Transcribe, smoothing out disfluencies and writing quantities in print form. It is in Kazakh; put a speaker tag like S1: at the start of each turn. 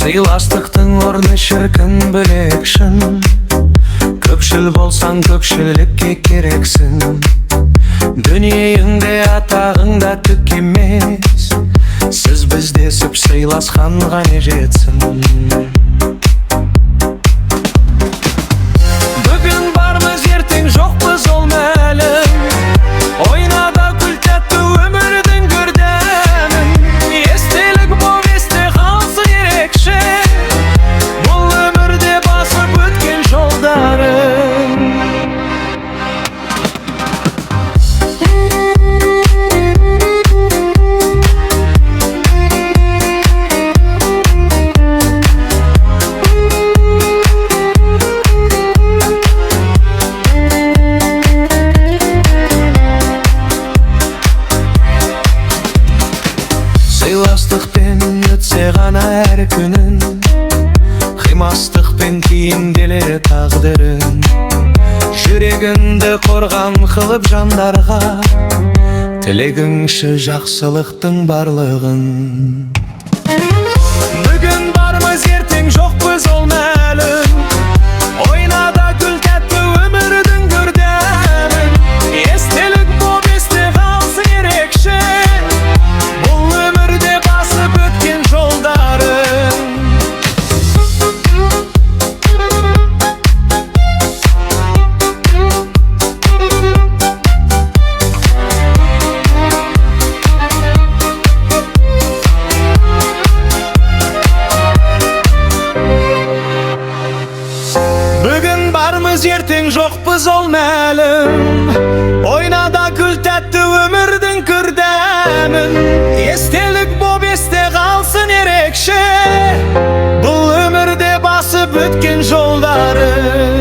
S1: Сыйластықтың орны шіркін білекшін. Көпшіл болсаң көпшілікке керексің. Дүниеңде атағыңда түк емес. Сіз біздесіп сыйласқанға не жетсін. Бүгін бармыз, ертең жоқпыз, ол мәлім. Ойнада күл тәтті өмірдің көрдемін. Естелік боп есте қалсын ерекше. Бұл өмірде басып өткен жолдарым. Сыйластықпен өтсе ғана әр күнін, қимастықпен кейінделер тағдырын. Жүрегіңді қорған қылып жандарға, тілегіңші жақсылықтың барлығын. Бүгін бармыз, ертең жоқпыз, ол мәлім. Ойнада күл тәтті өмірдің көрдемін. Естелік боп есте қалсын ерекше. Бұл өмірде басып өткен жолдарым. Бүгін бармыз, ертең жоқпыз, ол мәлім. Ойнада күл тәтті өмірдің көрдемін. Естелік боп есте қалсын ерекше. Бұл өмірде басып өткен жолдарым.